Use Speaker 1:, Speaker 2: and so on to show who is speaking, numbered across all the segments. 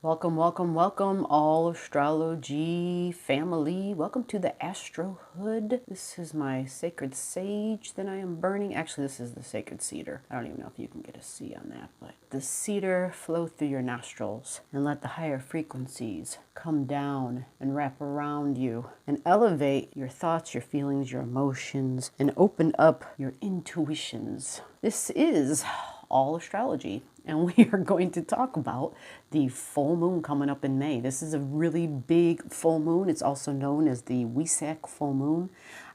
Speaker 1: Welcome, welcome, welcome, all astrology family. Welcome to the Astro Hood. This is my sacred sage that I am burning. Actually, this is the sacred cedar. I don't even know if you can get a C on that, but the cedar flow through your nostrils and let the higher frequencies come down and wrap around you and elevate your thoughts, your feelings, your emotions, and open up your intuitions. This is all astrology. And we are going to talk about the full moon coming up in May. This is a really big full moon. It's also known as the Wesak full moon.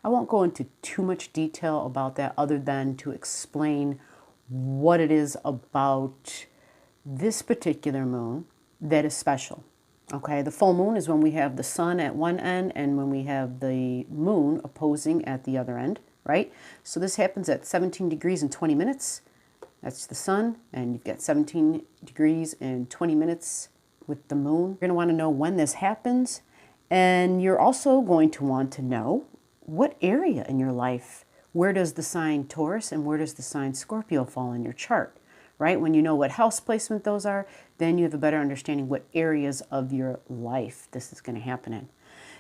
Speaker 1: I won't go into too much detail about that other than to explain what it is about this particular moon that is special. Okay, the full moon is when we have the sun at one end and when we have the moon opposing at the other end, right? So this happens at 17 degrees and 20 minutes. That's the sun, and you've got 17 degrees and 20 minutes with the moon. You're going to want to know when this happens, and you're also going to want to know what area in your life. Where does the sign Taurus and where does the sign Scorpio fall in your chart, right? When you know what house placement those are, then you have a better understanding what areas of your life this is going to happen in.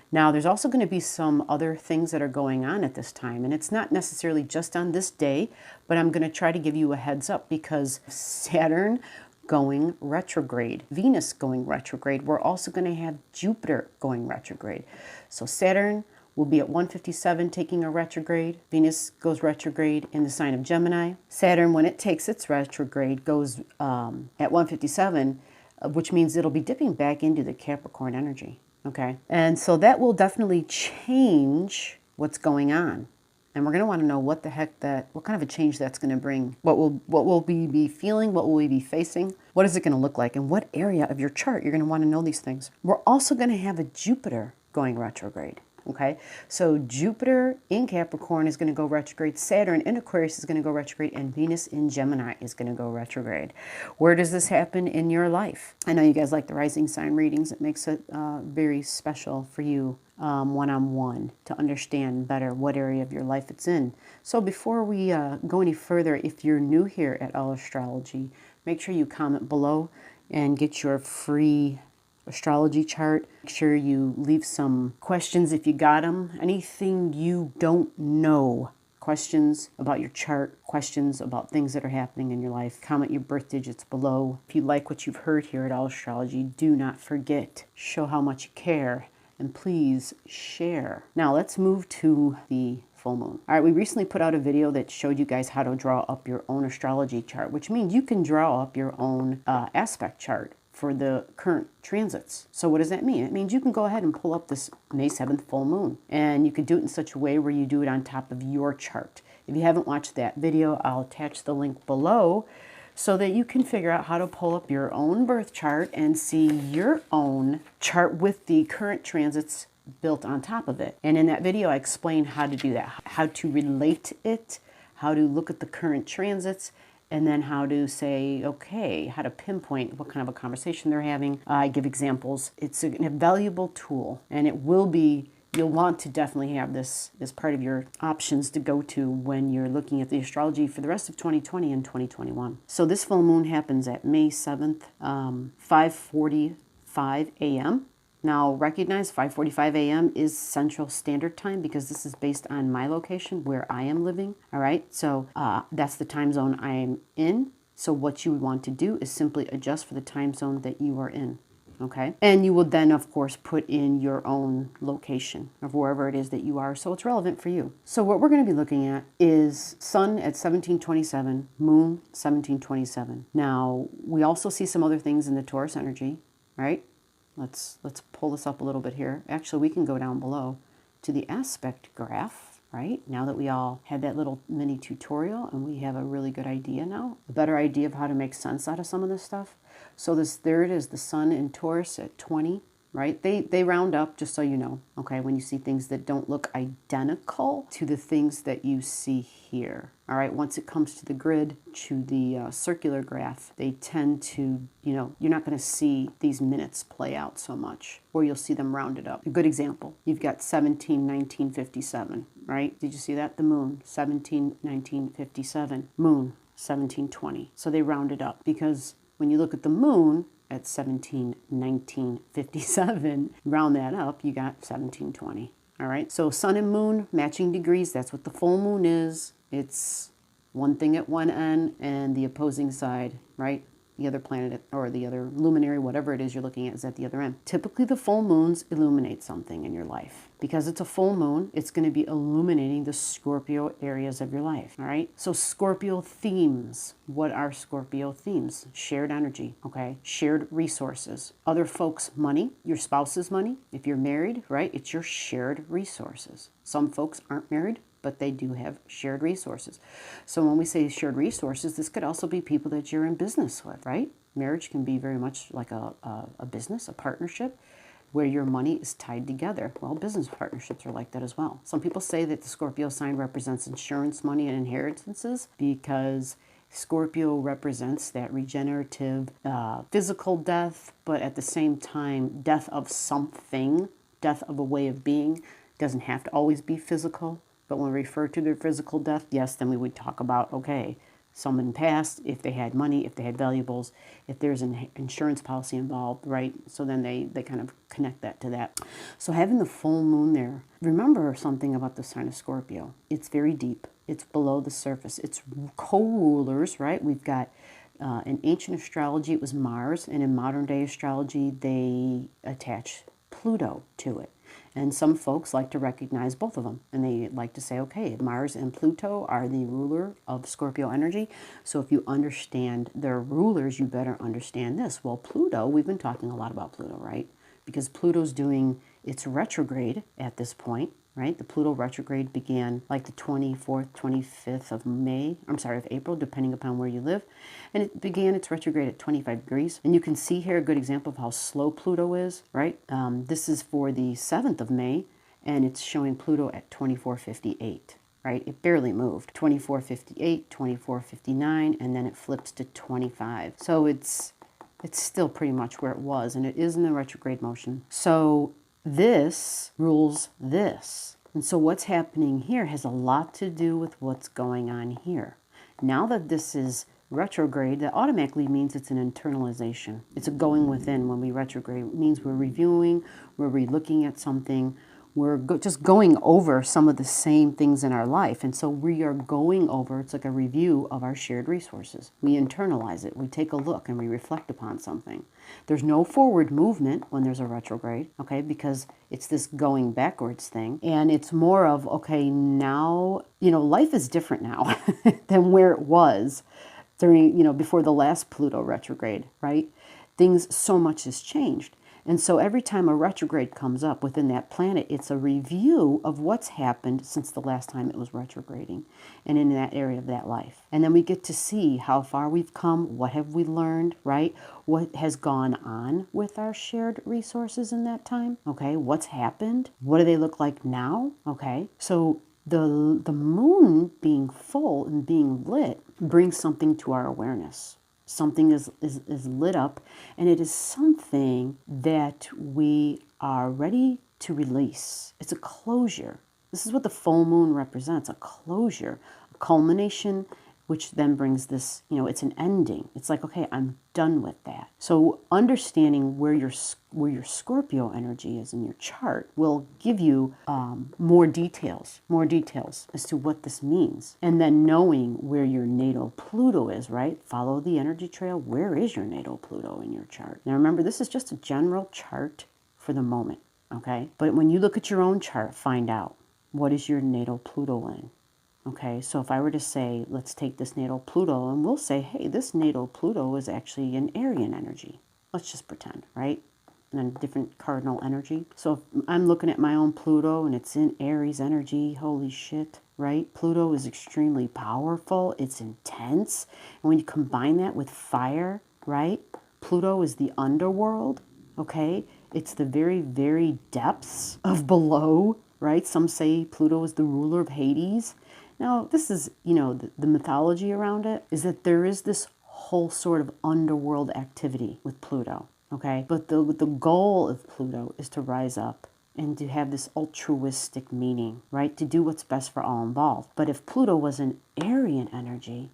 Speaker 1: Now, there's also going to be some other things that are going on at this time, and it's not necessarily just on this day, but I'm going to try to give you a heads up because Saturn going retrograde, Venus going retrograde, we're also going to have Jupiter going retrograde. So Saturn will be at 157 taking a retrograde. Venus goes retrograde in the sign of Gemini. Saturn, when it takes its retrograde, goes at 157, which means it'll be dipping back into the Capricorn energy. Okay, and so that will definitely change what's going on. And we're going to want to know what kind of a change that's going to bring. What will we be feeling? What will we be facing? What is it going to look like? And what area of your chart? You're going to want to know these things. We're also going to have a Jupiter going retrograde. Okay, so Jupiter in Capricorn is going to go retrograde, Saturn in Aquarius is going to go retrograde, and Venus in Gemini is going to go retrograde. Where does this happen in your life? I know you guys like the rising sign readings. It makes it very special for you one-on-one to understand better what area of your life it's in. So before we go any further, if you're new here at Allastrology, make sure you comment below and get your free astrology chart. Make sure you leave some questions if you got them. Anything you don't know, questions about your chart, questions about things that are happening in your life, comment your birth digits below. If you like what you've heard here at Allastrology, do not forget, show how much you care, and please share. Now let's move to the full moon. All right, we recently put out a video that showed you guys how to draw up your own astrology chart, which means you can draw up your own aspect chart for the current transits. So what does that mean? It means you can go ahead and pull up this May 7th full moon, and you could do it in such a way where you do it on top of your chart. If you haven't watched that video, I'll attach the link below so that you can figure out how to pull up your own birth chart and see your own chart with the current transits built on top of it. And in that video, I explain how to do that, how to relate it, how to look at the current transits, and then how to say, okay, how to pinpoint what kind of a conversation they're having. I give examples. It's an invaluable tool, and it will be, you'll want to definitely have this as part of your options to go to when you're looking at the astrology for the rest of 2020 and 2021. So this full moon happens at May 7th, 5:45 a.m. Now recognize 5:45 a.m. is Central Standard Time because this is based on my location where I am living. All right, so that's the time zone I am in. So what you would want to do is simply adjust for the time zone that you are in. Okay, and you will then of course put in your own location of wherever it is that you are, so it's relevant for you. So what we're going to be looking at is sun at 1727, moon 1727. Now we also see some other things in the Taurus energy, right? Let's pull this up a little bit here. Actually, we can go down below to the aspect graph, right? Now that we all had that little mini tutorial and we have a really good idea now, a better idea of how to make sense out of some of this stuff. So there it is, the sun in Taurus at 20, right? They round up, just so you know, okay, when you see things that don't look identical to the things that you see here. All right, once it comes to the grid, to the circular graph, they tend to, you're not going to see these minutes play out so much, or you'll see them rounded up. A good example, you've got 17/1957, right? Did you see that? The moon, 17/1957, moon, 1720. So they rounded up because when you look at the moon, at 17/19/57. Round that up, you got 1720. All right, so sun and moon, matching degrees. That's what the full moon is. It's one thing at one end and the opposing side, right? The other planet or the other luminary, whatever it is you're looking at, is at the other end. Typically, the full moons illuminate something in your life. Because it's a full moon, it's going to be illuminating the Scorpio areas of your life, all right? So Scorpio themes. What are Scorpio themes? Shared energy, okay? Shared resources. Other folks' money, your spouse's money. If you're married, right, it's your shared resources. Some folks aren't married, but they do have shared resources. So when we say shared resources, this could also be people that you're in business with, right? Marriage can be very much like a business, a partnership, where your money is tied together. Well, business partnerships are like that as well. Some people say that the Scorpio sign represents insurance money and inheritances because Scorpio represents that regenerative physical death, but at the same time, death of something, death of a way of being. Doesn't have to always be physical. But when we refer to their physical death, yes, then we would talk about, okay, someone passed, if they had money, if they had valuables, if there's an insurance policy involved, right? So then they kind of connect that to that. So having the full moon there, remember something about the sign of Scorpio. It's very deep. It's below the surface. It's co-rulers, right? We've got, in ancient astrology, it was Mars, and in modern day astrology, they attach Pluto to it. And some folks like to recognize both of them. And they like to say, okay, Mars and Pluto are the ruler of Scorpio energy. So if you understand their rulers, you better understand this. Well, Pluto, we've been talking a lot about Pluto, right? Because Pluto's doing its retrograde at this point, right? The Pluto retrograde began like the 24th, 25th of April, depending upon where you live. And it began its retrograde at 25 degrees. And you can see here a good example of how slow Pluto is, right? This is for the 7th of May, and it's showing Pluto at 24:58, right? It barely moved. 24:58, 24:59, and then it flips to 25. So it's still pretty much where it was, and it is in the retrograde motion. So this rules this. And so what's happening here has a lot to do with what's going on here. Now that this is retrograde, that automatically means it's an internalization. It's a going within when we retrograde. It means we're reviewing, we're re-looking at something, we're just going over some of the same things in our life. And so we are going over, it's like a review of our shared resources. We internalize it, we take a look, and we reflect upon something. There's no forward movement when there's a retrograde, okay, because it's this going backwards thing. And it's more of, okay, now, life is different now than where it was during, before the last Pluto retrograde, right? Things, so much has changed. And so every time a retrograde comes up within that planet, it's a review of what's happened since the last time it was retrograding and in that area of that life. And then we get to see how far we've come, what have we learned, right? What has gone on with our shared resources in that time, okay? What's happened? What do they look like now, okay? So the moon being full and being lit brings something to our awareness. Something is lit up, and it is something that we are ready to release. It's a closure. This is what the full moon represents, a closure, a culmination, which then brings this, it's an ending. It's like, okay, I'm done with that. So understanding where your Scorpio energy is in your chart will give you more details as to what this means. And then knowing where your natal Pluto is, right? Follow the energy trail. Where is your natal Pluto in your chart? Now remember, this is just a general chart for the moment, okay? But when you look at your own chart, find out, what is your natal Pluto in? Okay, so if I were to say, let's take this natal Pluto, and we'll say, hey, this natal Pluto is actually an Aryan energy. Let's just pretend, right? And then different cardinal energy. So if I'm looking at my own Pluto and it's in Aries energy, holy shit, right? Pluto is extremely powerful. It's intense. And when you combine that with fire, right? Pluto is the underworld, okay? It's the very, very depths of below, right? Some say Pluto is the ruler of Hades. Now, this is, the mythology around it is that there is this whole sort of underworld activity with Pluto, okay? But the goal of Pluto is to rise up and to have this altruistic meaning, right? To do what's best for all involved. But if Pluto was an Aryan energy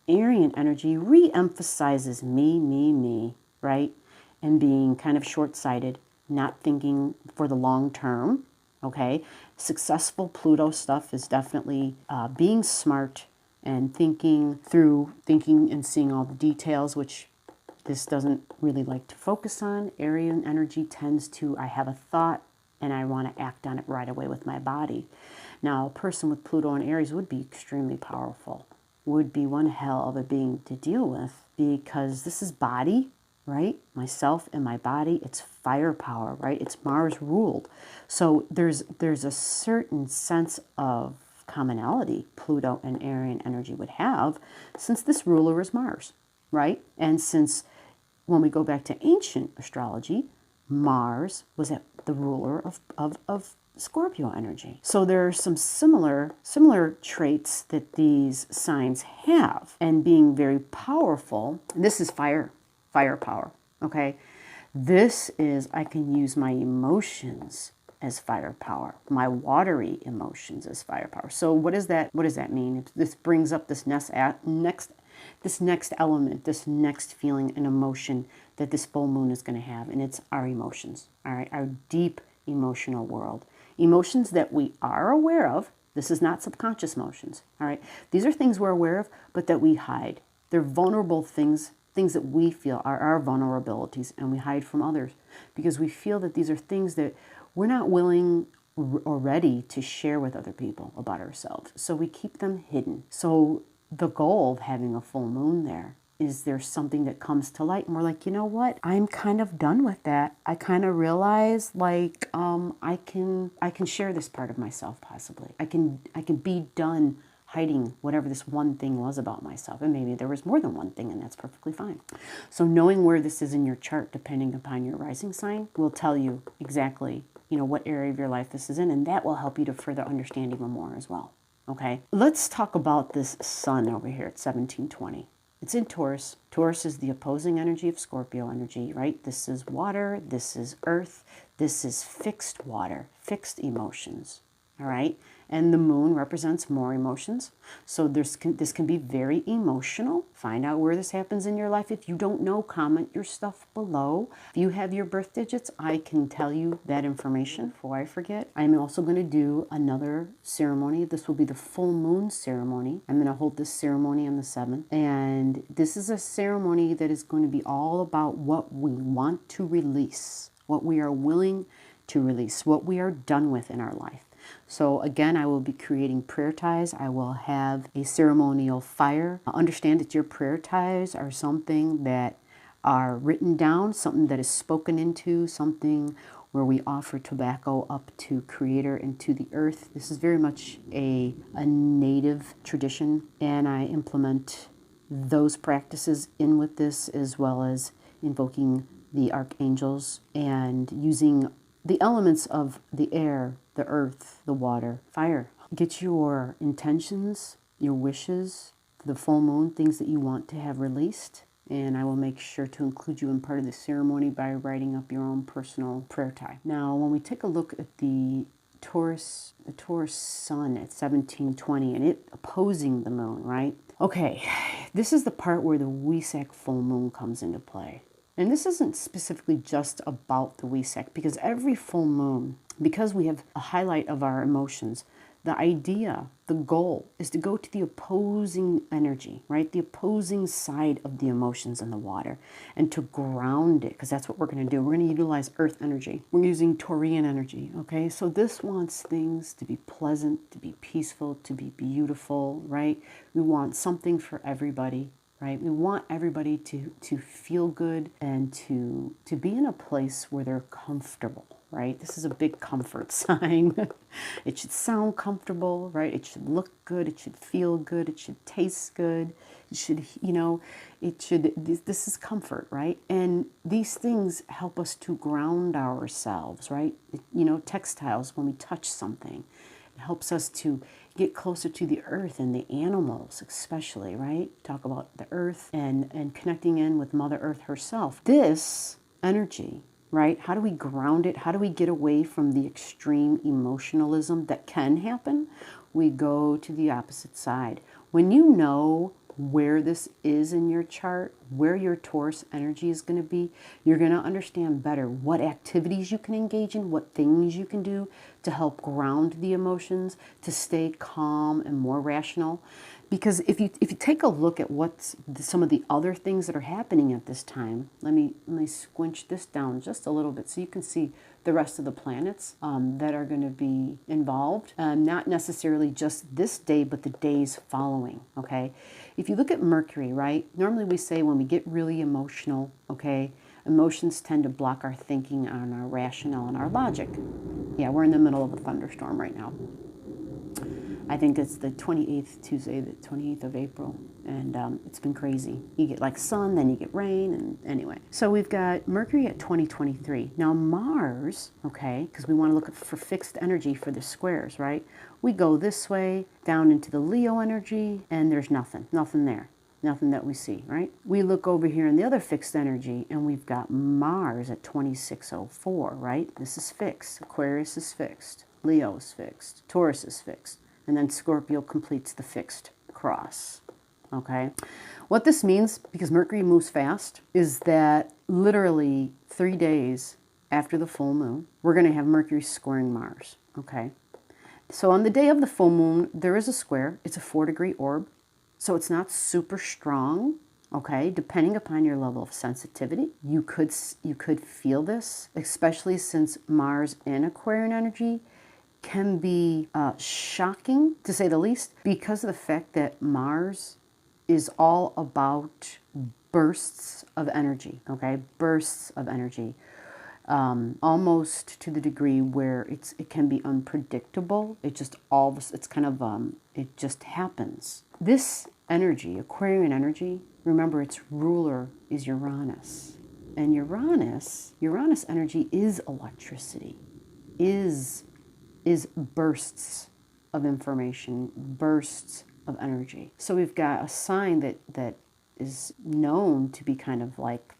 Speaker 1: re-emphasizes me, right? and being kind of short-sighted, not thinking for the long term, okay? Successful Pluto stuff is definitely being smart and thinking and seeing all the details, which this doesn't really like to focus on. Arian energy tends to, I have a thought and I want to act on it right away with my body. Now, a person with Pluto and Aries would be extremely powerful, would be one hell of a being to deal with, because this is body, right? Myself and my body, it's firepower, right? It's Mars ruled. So there's a certain sense of commonality Pluto and Aryan energy would have, since this ruler is Mars, right? And since when we go back to ancient astrology, Mars was the ruler of Scorpio energy. So there are some similar traits that these signs have, and being very powerful. This is firepower, okay? This is, I can use my emotions as firepower, my watery emotions as firepower. So what does that mean? This brings up this next element, this next feeling and emotion that this full moon is going to have, and it's our emotions, all right? Our deep emotional world. Emotions that we are aware of. This is not subconscious emotions, all right? These are things we're aware of, but that we hide. They're vulnerable things that we feel are our vulnerabilities, and we hide from others because we feel that these are things that we're not willing or ready to share with other people about ourselves. So we keep them hidden. So the goal of having a full moon there is there's something that comes to light, and we're like, you know what? I'm kind of done with that. I kind of realize, like, I can share this part of myself possibly. I can be done hiding whatever this one thing was about myself. And maybe there was more than one thing, and that's perfectly fine. So knowing where this is in your chart, depending upon your rising sign, will tell you exactly, what area of your life this is in, and that will help you to further understand even more as well. Okay, let's talk about this sun over here at 1720. It's in Taurus. Taurus is the opposing energy of Scorpio energy, right? This is water, this is earth, this is fixed water, fixed emotions, all right? And the moon represents more emotions. So this can be very emotional. Find out where this happens in your life. If you don't know, comment your stuff below. If you have your birth digits, I can tell you that information before I forget. I'm also going to do another ceremony. This will be the full moon ceremony. I'm going to hold this ceremony on the 7th. And this is a ceremony that is going to be all about what we want to release, what we are willing to release, what we are done with in our life. So again, I will be creating prayer ties. I will have a ceremonial fire. Understand that your prayer ties are something that are written down, something that is spoken into, something where we offer tobacco up to Creator and to the earth. This is very much a native tradition, and I implement those practices in with this, as well as invoking the archangels and using the elements of the air, the earth, the water, fire. Get your intentions, your wishes, the full moon, things that you want to have released, and I will make sure to include you in part of the ceremony by writing up your own personal prayer tie. Now, when we take a look at the Taurus sun at 1720 and it opposing the moon, right? Okay, this is the part where the Wesak full moon comes into play. And this isn't specifically just about the Wesak, because every full moon, because we have a highlight of our emotions, the idea, the goal is to go to the opposing energy, right? The opposing side of the emotions in the water, and to ground it, because that's what we're going to do. We're going to utilize earth energy. We're using Taurian energy, okay? So this wants things to be pleasant, to be peaceful, to be beautiful, right? We want something for everybody. Right? We want everybody to feel good and to be in a place where they're comfortable, right? This is a big comfort sign. It should sound comfortable, right? It should look good. It should feel good. It should taste good. It should, this is comfort, right? And these things help us to ground ourselves, right? Textiles, when we touch something, it helps us to get closer to the earth and the animals especially, right? Talk about the earth and connecting in with Mother Earth herself. This energy, right? How do we ground it? How do we get away from the extreme emotionalism that can happen? We go to the opposite side. When you know where this is in your chart, where your Taurus energy is going to be, you're going to understand better what activities you can engage in, what things you can do to help ground the emotions, to stay calm and more rational. Because if you take a look at what's some of the other things that are happening at this time, let me squinch this down just a little bit so you can see the rest of the planets that are going to be involved. Not necessarily just this day, but the days following, okay? If you look at Mercury, right, normally we say when we get really emotional, okay, emotions tend to block our thinking and our rationale and our logic. Yeah, we're in the middle of a thunderstorm right now. I think it's the 28th, Tuesday, the 28th of April, and it's been crazy. You get like sun, then you get rain, and anyway. So we've got Mercury at 2023. Now Mars, okay, because we want to look for fixed energy for the squares, right? We go this way, down into the Leo energy, and there's nothing there. Nothing that we see, right? We look over here in the other fixed energy, and we've got Mars at 2604, right? This is fixed. Aquarius is fixed. Leo is fixed. Taurus is fixed. And then Scorpio completes the fixed cross, okay? What this means, because Mercury moves fast, is that literally 3 days after the full moon, we're going to have Mercury squaring Mars, okay? So on the day of the full moon, there is a square. It's a 4-degree orb, so it's not super strong, okay? Depending upon your level of sensitivity, you could feel this, especially since Mars in Aquarian energy can be shocking, to say the least, because of the fact that Mars is all about bursts of energy, okay? Bursts of energy, almost to the degree where it can be unpredictable. It just it's kind of, it just happens. This energy, Aquarian energy, remember its ruler is Uranus. And Uranus energy is electricity, is bursts of information, bursts of energy. So we've got a sign that is known to be kind of like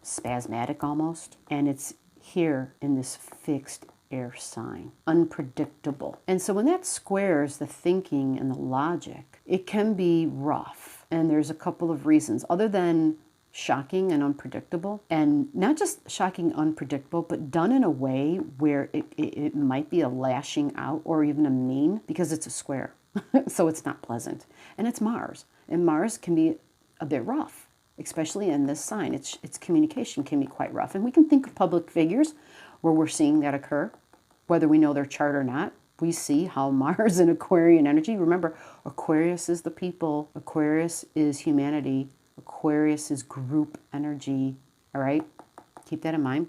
Speaker 1: spasmodic almost, and it's here in this fixed air sign, unpredictable. And so when that squares the thinking and the logic, it can be rough. And there's a couple of reasons, other than shocking and unpredictable, and not just shocking, unpredictable, but done in a way where it might be a lashing out or even a mean, because it's a square. So it's not pleasant. And it's Mars. And Mars can be a bit rough, especially in this sign. Its communication can be quite rough. And we can think of public figures where we're seeing that occur, whether we know their chart or not. We see how Mars in Aquarian energy, remember, Aquarius is the people, Aquarius is humanity, Aquarius is group energy, all right? Keep that in mind.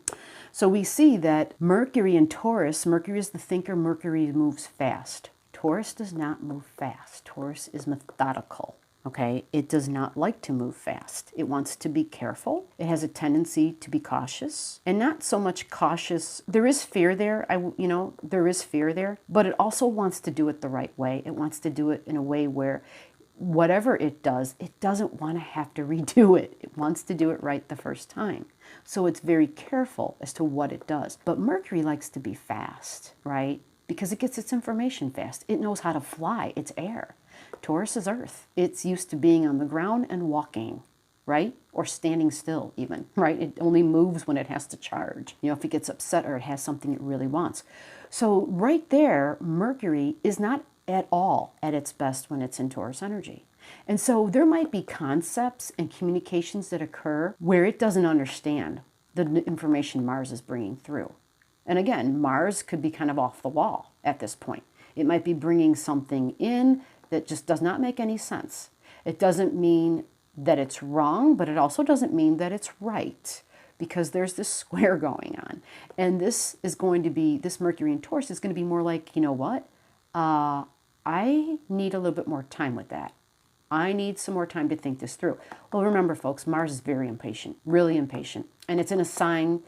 Speaker 1: So we see that Mercury in Taurus, Mercury is the thinker, Mercury moves fast. Taurus does not move fast. Taurus is methodical, okay? It does not like to move fast. It wants to be careful. It has a tendency to be cautious, and not so much cautious. There is fear there, there is fear there, but it also wants to do it the right way. It wants to do it in a way where whatever it does, it doesn't want to have to redo it. It wants to do it right the first time. So it's very careful as to what it does. But Mercury likes to be fast, right? Because it gets its information fast. It knows how to fly. It's air. Taurus is earth. It's used to being on the ground and walking, right? Or standing still even, right? It only moves when it has to charge. If it gets upset or it has something it really wants. So right there, Mercury is not at all at its best when it's in Taurus energy. And so there might be concepts and communications that occur where it doesn't understand the information Mars is bringing through. And again, Mars could be kind of off the wall at this point. It might be bringing something in that just does not make any sense. It doesn't mean that it's wrong, but it also doesn't mean that it's right, because there's this square going on. And this Mercury in Taurus is going to be more like, you know what? I need a little bit more time with that. I need some more time to think this through. Well, remember, folks, Mars is very impatient, really impatient. And it's in a sign,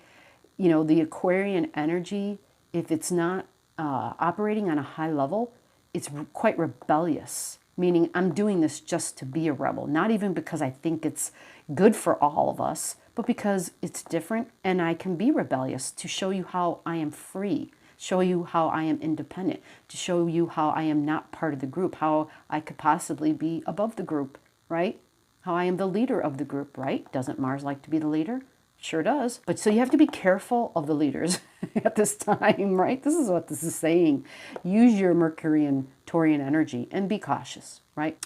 Speaker 1: the Aquarian energy, if it's not operating on a high level, it's quite rebellious, meaning I'm doing this just to be a rebel, not even because I think it's good for all of us, but because it's different and I can be rebellious to show you how I am free, show you how I am independent, to show you how I am not part of the group, how I could possibly be above the group, right? How I am the leader of the group, right? Doesn't Mars like to be the leader? Sure does. But so you have to be careful of the leaders at this time, right? This is what this is saying. Use your Mercury and Taurian energy and be cautious, right?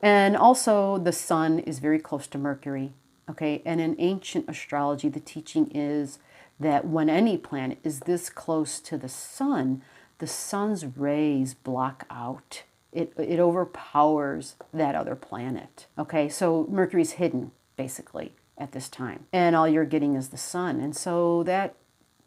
Speaker 1: And also the sun is very close to Mercury, okay? And in ancient astrology, the teaching is that when any planet is this close to the sun's rays block out. It overpowers that other planet, okay? So Mercury's hidden, basically, at this time. And all you're getting is the sun. And so that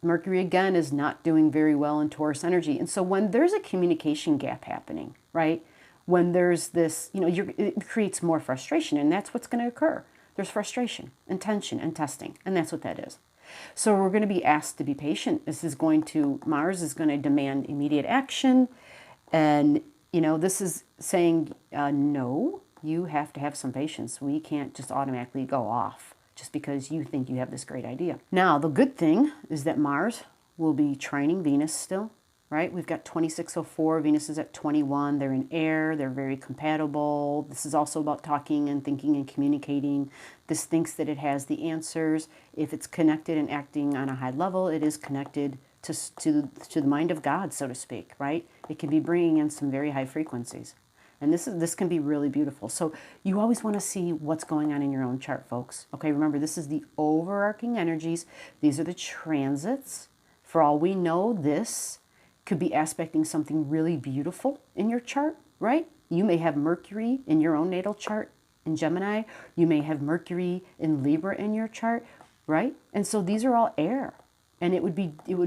Speaker 1: Mercury, again, is not doing very well in Taurus energy. And so when there's a communication gap happening, right? When there's this, it creates more frustration, and that's what's going to occur. There's frustration and tension and testing, and that's what that is. So we're going to be asked to be patient. Mars is going to demand immediate action. And, this is saying, no, you have to have some patience. We can't just automatically go off just because you think you have this great idea. Now, the good thing is that Mars will be trining Venus still, right? We've got 2604, Venus is at 21. They're in air, they're very compatible. This is also about talking and thinking and communicating. This thinks that it has the answers. If it's connected and acting on a high level, it is connected to the mind of God, so to speak, right? It can be bringing in some very high frequencies. And this can be really beautiful. So you always want to see what's going on in your own chart, folks. Okay, remember, this is the overarching energies. These are the transits. For all we know, this could be aspecting something really beautiful in your chart, right? You may have Mercury in your own natal chart in Gemini. You may have Mercury in Libra in your chart, right? And so these are all air. And it would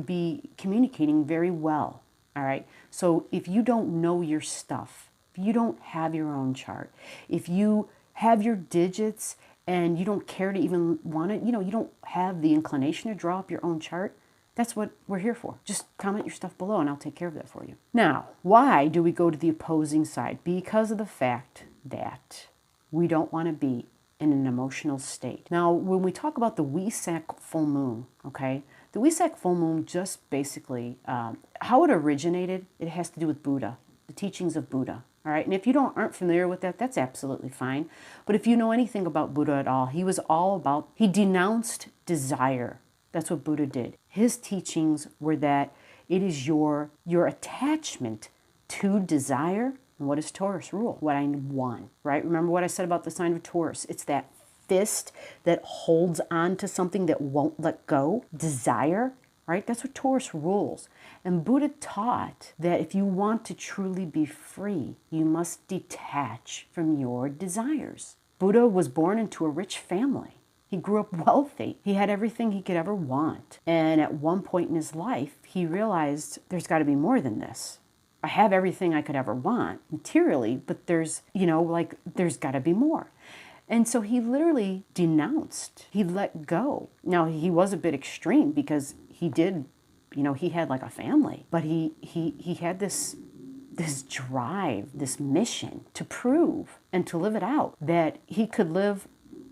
Speaker 1: be communicating very well, all right? So if you don't know your stuff, if you don't have your own chart, if you have your digits and you don't care to even want it, you don't have the inclination to draw up your own chart, that's what we're here for. Just comment your stuff below and I'll take care of that for you. Now, why do we go to the opposing side? Because of the fact that we don't want to be in an emotional state. Now, when we talk about the Wesak full moon, okay, the Wesak full moon just basically, how it originated, it has to do with Buddha, the teachings of Buddha. All right, and if you aren't familiar with that, that's absolutely fine. But if you know anything about Buddha at all, he denounced desire. That's what Buddha did. His teachings were that it is your attachment to desire. And what does Taurus rule? What I want, right? Remember what I said about the sign of Taurus. It's that fist that holds on to something that won't let go. Desire, right? That's what Taurus rules. And Buddha taught that if you want to truly be free, you must detach from your desires. Buddha was born into a rich family. He grew up wealthy. He had everything he could ever want. And at one point in his life, he realized there's got to be more than this. I have everything I could ever want materially, but there's got to be more. And so he literally denounced. He let go. Now, he was a bit extreme because he did, he had like a family, but he had this drive, this mission to prove and to live it out, that he could live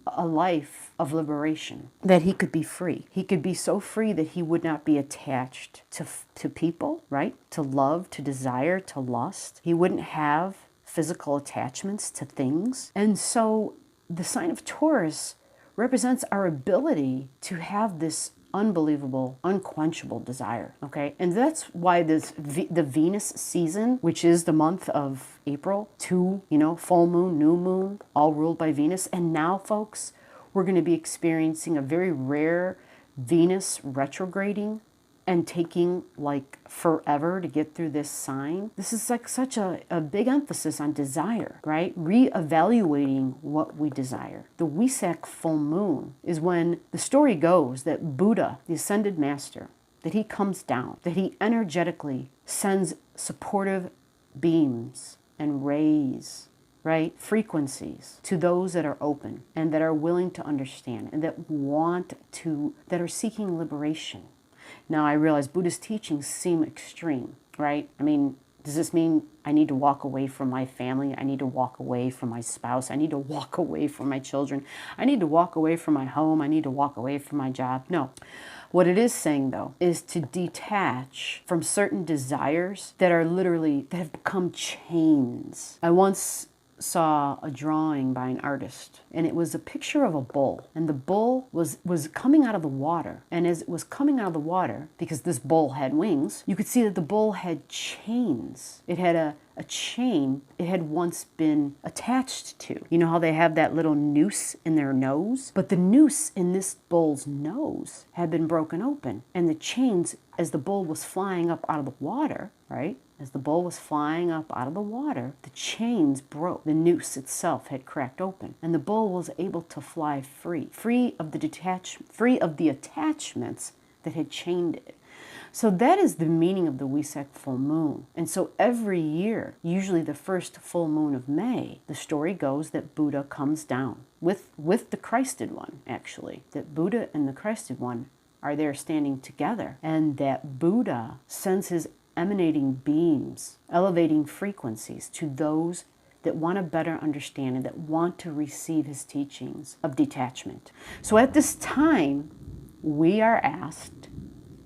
Speaker 1: a life of liberation, that he could be free. He could be so free that he would not be attached to people, right? To love, to desire, to lust. He wouldn't have physical attachments to things. And so the sign of Taurus represents our ability to have this unbelievable, unquenchable desire, okay? And that's why the Venus season, which is the month of April, full moon, new moon, all ruled by Venus. And now, folks, we're going to be experiencing a very rare Venus retrograding and taking like forever to get through this sign. This is like such a big emphasis on desire, right? Reevaluating what we desire. The Wesak full moon is when the story goes that Buddha, the ascended master, that he comes down, that he energetically sends supportive beams and rays, right? Frequencies to those that are open and that are willing to understand and that are seeking liberation. Now, I realize Buddha's teachings seem extreme, right? I mean, does this mean I need to walk away from my family? I need to walk away from my spouse? I need to walk away from my children? I need to walk away from my home? I need to walk away from my job? No. What it is saying, though, is to detach from certain desires that have become chains. I once saw a drawing by an artist, and it was a picture of a bull, and the bull was coming out of the water. And as it was coming out of the water, because this bull had wings, you could see that the bull had chains. It had a chain it had once been attached to. You know how they have that little noose in their nose? But the noose in this bull's nose had been broken open, and the chains, as the bull was flying up out of the water, right? As the bull was flying up out of the water, the chains broke. The noose itself had cracked open, and the bull was able to fly free of the attachments that had chained it. So that is the meaning of the Wesak full moon. And so every year, usually the first full moon of May, the story goes that Buddha comes down with the Christed one, actually. That Buddha and the Christed one are there standing together, and that Buddha sends his emanating beams, elevating frequencies to those that want a better understanding, that want to receive his teachings of detachment. So at this time, we are asked,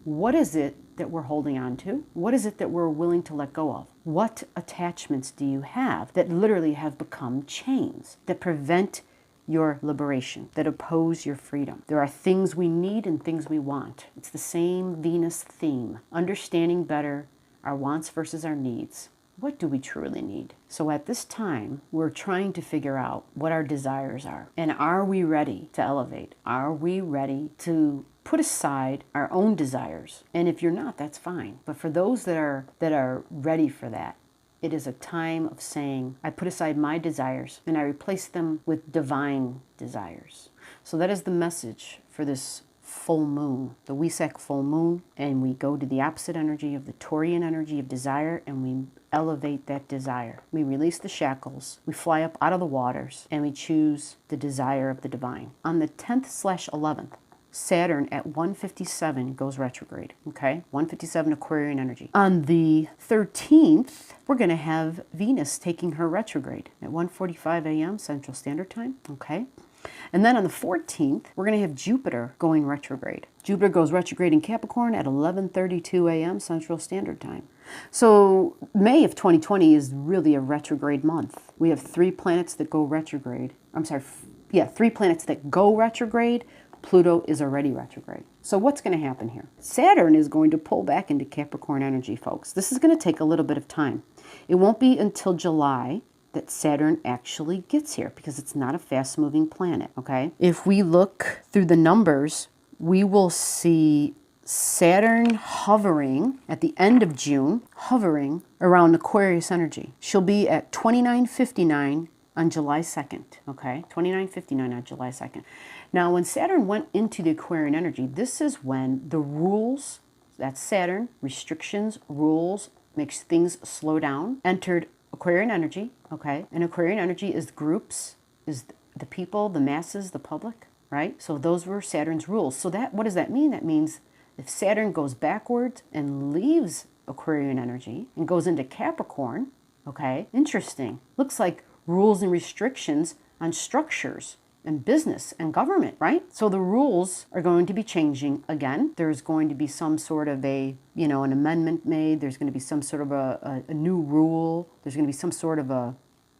Speaker 1: what is it that we're holding on to? What is it that we're willing to let go of? What attachments do you have that literally have become chains that prevent your liberation, that oppose your freedom? There are things we need and things we want. It's the same Venus theme, understanding better our wants versus our needs. What do we truly need? So at this time, we're trying to figure out what our desires are. And are we ready to elevate? Are we ready to put aside our own desires? And if you're not, that's fine. But for those that are ready for that, it is a time of saying, I put aside my desires and I replace them with divine desires. So that is the message for this full moon, the Wesak full moon, and we go to the opposite energy of the Taurian energy of desire, and we elevate that desire. We release the shackles, we fly up out of the waters, and we choose the desire of the divine. On the 10th/11th, Saturn at 157 goes retrograde, okay? 157 Aquarian energy. On the 13th, we're going to have Venus taking her retrograde at 1:45 a.m. Central Standard Time, okay? And then on the 14th, we're going to have Jupiter going retrograde. Jupiter goes retrograde in Capricorn at 11:32 a.m. Central Standard Time. So May of 2020 is really a retrograde month. We have 3 planets that go retrograde. 3 planets that go retrograde. Pluto is already retrograde. So what's going to happen here? Saturn is going to pull back into Capricorn energy, folks. This is going to take a little bit of time. It won't be until July that Saturn actually gets here, because it's not a fast-moving planet, okay? If we look through the numbers, we will see Saturn hovering at the end of June, hovering around Aquarius energy. She'll be at 2959 on July 2nd, okay? 2959 on July 2nd. Now, when Saturn went into the Aquarian energy, this is when the rules, that's Saturn, restrictions, rules, makes things slow down, entered Aquarian energy, okay? And Aquarian energy is groups, is the people, the masses, the public, right? So those were Saturn's rules. So that, what does that mean? That means if Saturn goes backwards and leaves Aquarian energy and goes into Capricorn, okay? Interesting. Looks like rules and restrictions on structures and business and government, right? So the rules are going to be changing again. There's going to be some sort of an amendment made. There's going to be some sort of a new rule. There's going to be some sort of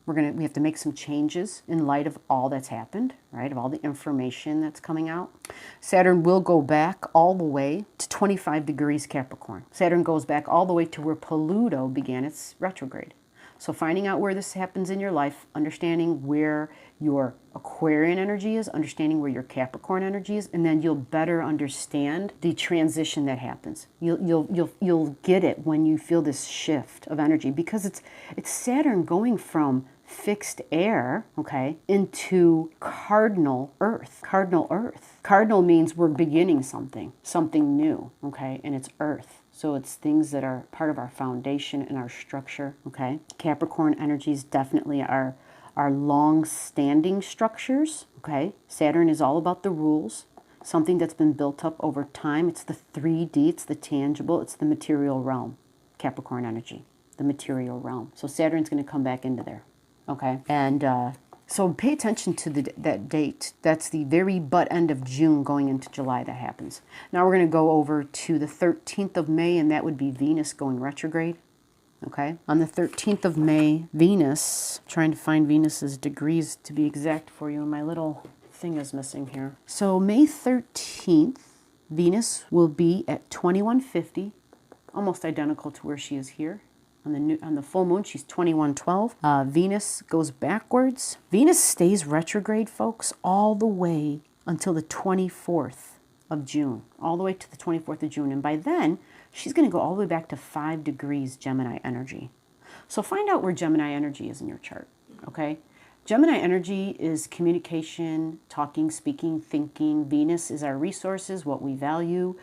Speaker 1: we have to make some changes in light of all that's happened, right? Of all the information that's coming out. Saturn will go back all the way to 25 degrees Capricorn. Saturn goes back all the way to where Pluto began its retrograde. So finding out where this happens in your life, understanding where your Aquarian energy is, understanding where your Capricorn energy is, and then you'll better understand the transition that happens. You'll get it when you feel this shift of energy, because it's Saturn going from fixed air, okay, into cardinal earth. Cardinal earth. Cardinal means we're beginning something new, okay, and it's earth. So it's things that are part of our foundation and our structure, okay? Capricorn energies definitely are long-standing structures, okay? Saturn is all about the rules, something that's been built up over time. It's the 3D, it's the tangible, it's the material realm. Capricorn energy, the material realm. So Saturn's going to come back into there, okay? And so pay attention to that date. That's the very butt end of June going into July that happens. Now we're going to go over to the 13th of May, and that would be Venus going retrograde. Okay, on the 13th of May, Venus, trying to find Venus's degrees to be exact for you, my little thing is missing here. So May 13th, Venus will be at 2150, almost identical to where she is here. On the full moon, she's 2112. Venus goes backwards. Venus stays retrograde, folks, all the way until the 24th of June, all the way to the 24th of June. And by then, she's going to go all the way back to 5 degrees Gemini energy. So find out where Gemini energy is in your chart, okay? Gemini energy is communication, talking, speaking, thinking. Venus is our resources, what we value.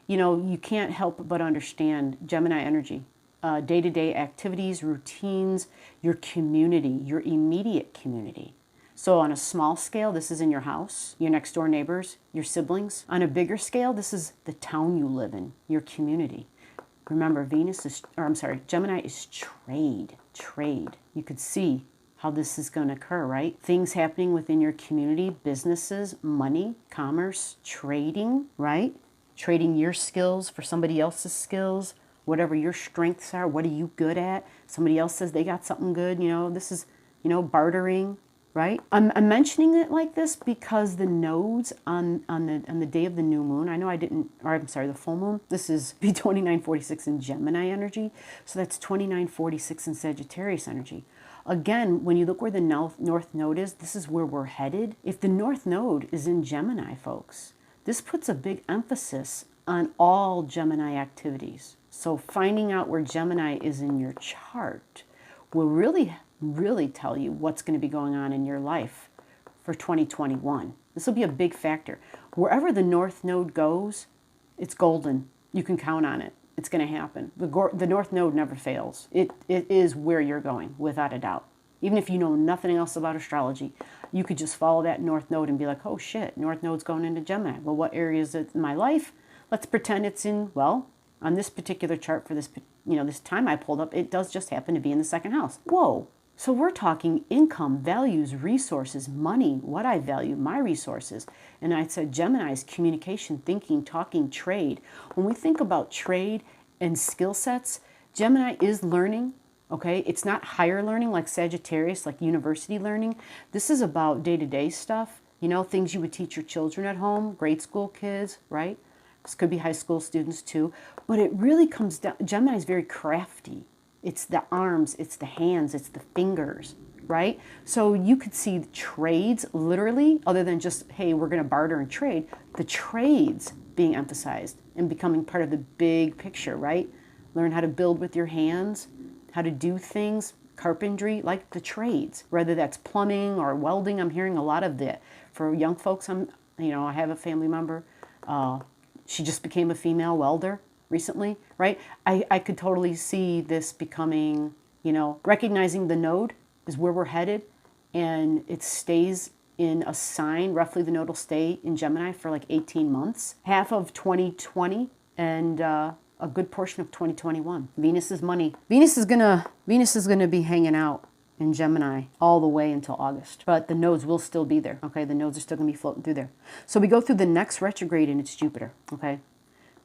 Speaker 1: You know, you can't help but understand Gemini energy. Day-to-day activities, routines, your community, your immediate community. So on a small scale, this is in your house, your next door neighbors, your siblings. On a bigger scale, this is the town you live in, your community. Remember, Gemini is trade. You could see how this is going to occur, right? Things happening within your community, businesses, money, commerce, trading, right? Trading your skills for somebody else's skills, whatever your strengths are. What are you good at? Somebody else says they got something good. You know, this is, you know, bartering, right? I'm mentioning it like this because the nodes on the day of the new moon, I know I didn't, or I'm sorry, the full moon, this is B2946 in Gemini energy. So that's 2946 in Sagittarius energy. Again, when you look where the north node is, this is where we're headed. If the north node is in Gemini, folks, this puts a big emphasis on all Gemini activities. So finding out where Gemini is in your chart will really tell you what's going to be going on in your life for 2021. This will be a big factor. Wherever the north node goes, it's golden. You can count on it. It's going to happen. The north node never fails. It is where you're going, without a doubt. Even if you know nothing else about astrology, you could just follow that north node and be like, oh shit, north node's going into Gemini. Well, what area is it in my life? Let's pretend it's in, well, on this particular chart for this, you know, this time I pulled up, it does just happen to be in the second house. Whoa. So we're talking income, values, resources, money, what I value, my resources. And I said Gemini's communication, thinking, talking, trade. When we think about trade and skill sets, Gemini is learning, okay? It's not higher learning like Sagittarius, like university learning. This is about day-to-day stuff, you know, things you would teach your children at home, grade school kids, right? This could be high school students too. But it really comes down, Gemini is very crafty. It's the arms, it's the hands, it's the fingers, right? So you could see the trades literally, other than just, hey, we're going to barter and trade, the trades being emphasized and becoming part of the big picture, right? Learn how to build with your hands, how to do things, carpentry, like the trades, whether that's plumbing or welding. I'm hearing a lot of that. For young folks, I have a family member, she just became a female welder recently, right? I could totally see this becoming, you know, recognizing the node is where we're headed, and it stays in a sign. Roughly the node will stay in Gemini for like 18 months, half of 2020 and a good portion of 2021. Venus is money. Venus is gonna be hanging out in Gemini all the way until August, but the nodes will still be there, okay? The nodes are still gonna be floating through there. So we go through the next retrograde, and it's Jupiter, okay?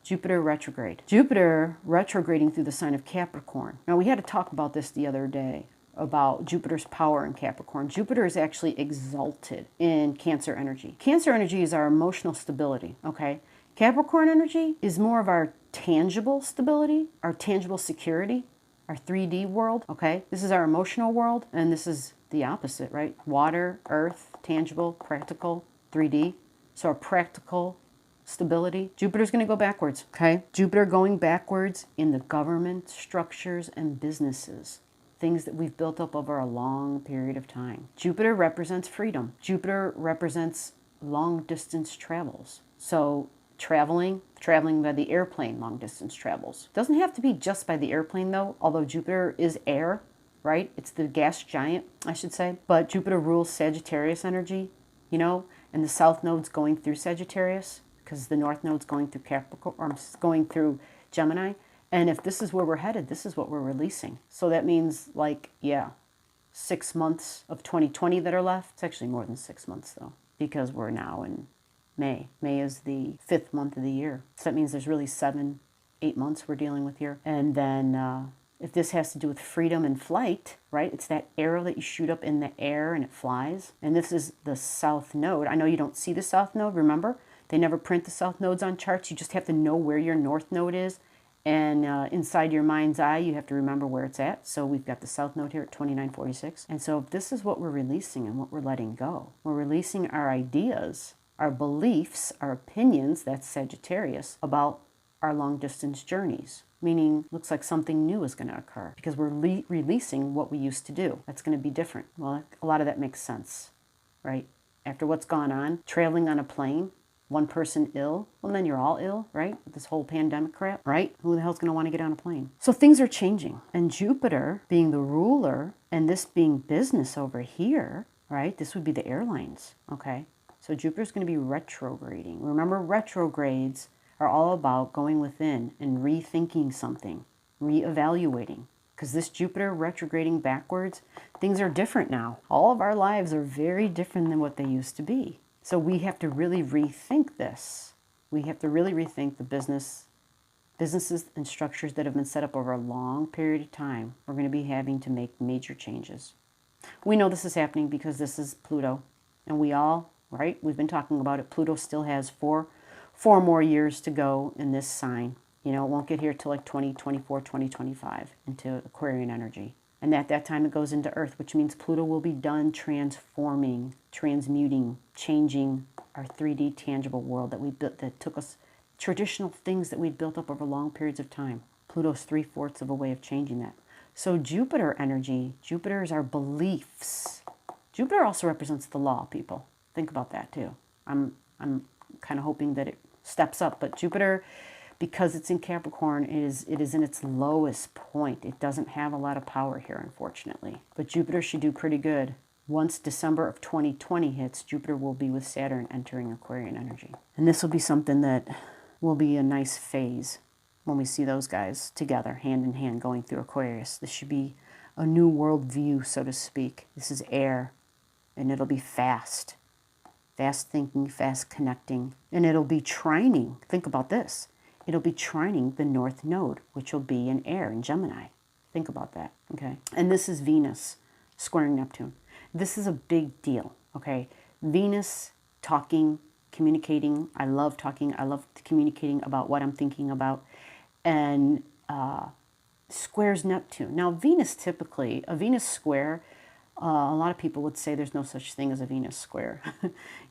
Speaker 1: Jupiter retrograde. Jupiter retrograding through the sign of Capricorn. Now, we had to talk about this the other day, about Jupiter's power in Capricorn. Jupiter is actually exalted in Cancer energy. Cancer energy is our emotional stability, okay? Capricorn energy is more of our tangible stability, our tangible security, our 3D world, okay? This is our emotional world, and this is the opposite, right? Water, earth, tangible, practical, 3D. So our practical stability. Jupiter's going to go backwards, okay? Jupiter going backwards in the government structures and businesses, things that we've built up over a long period of time. Jupiter represents freedom. Jupiter represents long distance travels. So traveling by the airplane, long distance travels. Doesn't have to be just by the airplane though, although Jupiter is air, right? It's the gas giant, I should say. But Jupiter rules Sagittarius energy, you know, and the south node's going through Sagittarius, because the north node's going through Capricorn, or going through Gemini. And if this is where we're headed, this is what we're releasing. So that means, like, yeah, 6 months of 2020 that are left. It's actually more than 6 months, though, because we're now in May. May is the 5th month of the year. So that means there's really 7, 8 months we're dealing with here. And then If this has to do with freedom and flight, right? It's that arrow that you shoot up in the air and it flies. And this is the south node. I know you don't see the south node, remember? They never print the south nodes on charts. You just have to know where your north node is. And inside your mind's eye, you have to remember where it's at. So we've got the south node here at 2946. And so this is what we're releasing and what we're letting go. We're releasing our ideas, our beliefs, our opinions, that's Sagittarius, about our long distance journeys. Meaning, looks like something new is going to occur because we're releasing what we used to do. That's going to be different. Well, a lot of that makes sense, right? After what's gone on, trailing on a plane, one person ill, well, then you're all ill, right? This whole pandemic crap, right? Who the hell's going to want to get on a plane? So things are changing. And Jupiter being the ruler and this being business over here, right? This would be the airlines, okay? So Jupiter's going to be retrograding. Remember, retrogrades are all about going within and rethinking something, reevaluating. Because this Jupiter retrograding backwards, things are different now. All of our lives are very different than what they used to be. So we have to really rethink this. We have to really rethink the businesses and structures that have been set up over a long period of time. We're going to be having to make major changes. We know this is happening because this is Pluto. And we all, right, we've been talking about it. Pluto still has four more years to go in this sign. You know, it won't get here till like 2024, 2025 into Aquarian energy. And at that time it goes into Earth, which means Pluto will be done transforming, transmuting, changing our 3D tangible world that we built, that took us traditional things that we'd built up over long periods of time. Pluto's 3/4 of a way of changing that. So Jupiter energy, Jupiter is our beliefs. Jupiter also represents the law, people. Think about that too. I'm kind of hoping that it steps up, but Jupiter, because it's in Capricorn, it is in its lowest point. It doesn't have a lot of power here, unfortunately. But Jupiter should do pretty good. Once December of 2020 hits, Jupiter will be with Saturn entering Aquarian energy. And this will be something that will be a nice phase when we see those guys together, hand in hand, going through Aquarius. This should be a new world view, so to speak. This is air, and it'll be fast. Fast thinking, fast connecting, and it'll be trining. Think about this. It'll be trining the North Node, which will be in air in Gemini. Think about that, okay? And this is Venus squaring Neptune. This is a big deal, okay? Venus talking, communicating. I love talking. I love communicating about what I'm thinking about. And squares Neptune. Now, Venus typically, a Venus square, a lot of people would say there's no such thing as a Venus square.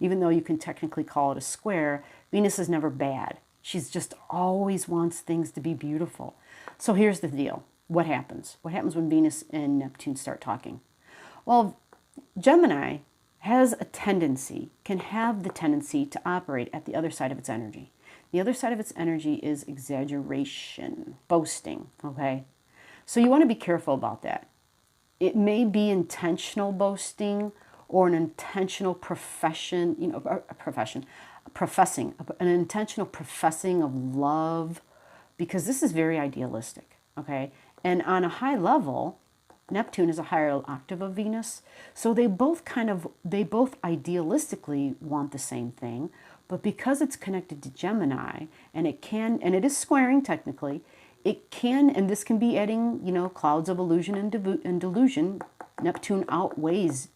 Speaker 1: Even though you can technically call it a square, Venus is never bad. She's just always wants things to be beautiful. So here's the deal. What happens? What happens when Venus and Neptune start talking? Well, Gemini has a tendency, can have the tendency to operate at the other side of its energy. The other side of its energy is exaggeration, boasting, okay? So you want to be careful about that. It may be intentional boasting or an intentional profession, professing, an intentional professing of love, because this is very idealistic, okay? And on a high level, Neptune is a higher octave of Venus, so they both idealistically want the same thing, but because it's connected to Gemini, and it is squaring technically, it can, and this can be adding, clouds of illusion and delusion. Neptune outweighs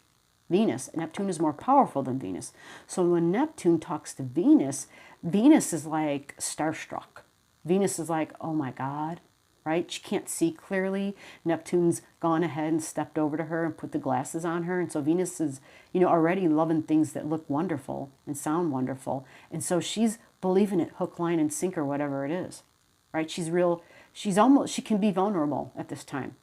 Speaker 1: Venus. Neptune is more powerful than Venus. So when Neptune talks to Venus, Venus is like starstruck. Venus is like, oh my God, right? She can't see clearly. Neptune's gone ahead and stepped over to her and put the glasses on her. And so Venus is, already loving things that look wonderful and sound wonderful. And so she's believing it hook, line, and sinker, whatever it is, right? She can be vulnerable at this time.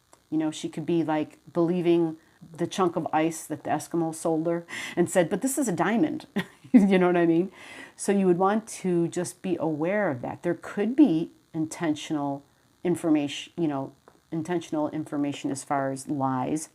Speaker 1: She could be like believing the chunk of ice that the Eskimos sold her and said, but this is a diamond. You know what I mean? So you would want to just be aware of that. There could be intentional information, as far as lies.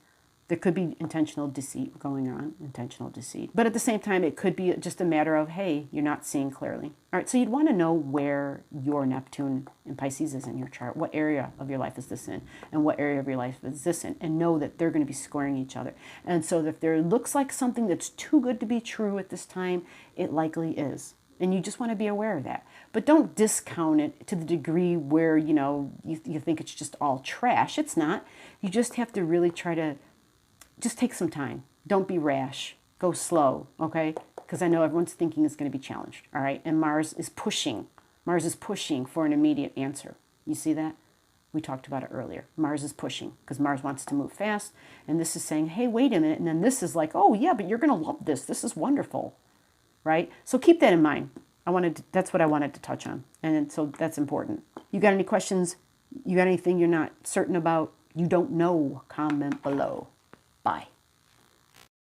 Speaker 1: There could be intentional deceit going on, intentional deceit. But at the same time, it could be just a matter of, hey, you're not seeing clearly. All right, so you'd want to know where your Neptune in Pisces is in your chart. What area of your life is this in? And what area of your life is this in? And know that they're going to be squaring each other. And so if there looks like something that's too good to be true at this time, it likely is. And you just want to be aware of that. But don't discount it to the degree where, you know, you think it's just all trash. It's not. You just have to really try to just take some time. Don't be rash. Go slow, okay? Because I know everyone's thinking is going to be challenged, all right? And Mars is pushing. Mars is pushing for an immediate answer. You see that? We talked about it earlier. Mars is pushing because Mars wants to move fast. And this is saying, hey, wait a minute. And then this is like, oh, yeah, but you're going to love this. This is wonderful, right? So keep that in mind. That's what I wanted to touch on. And so that's important. You got any questions? You got anything you're not certain about? You don't know? Comment below. Bye.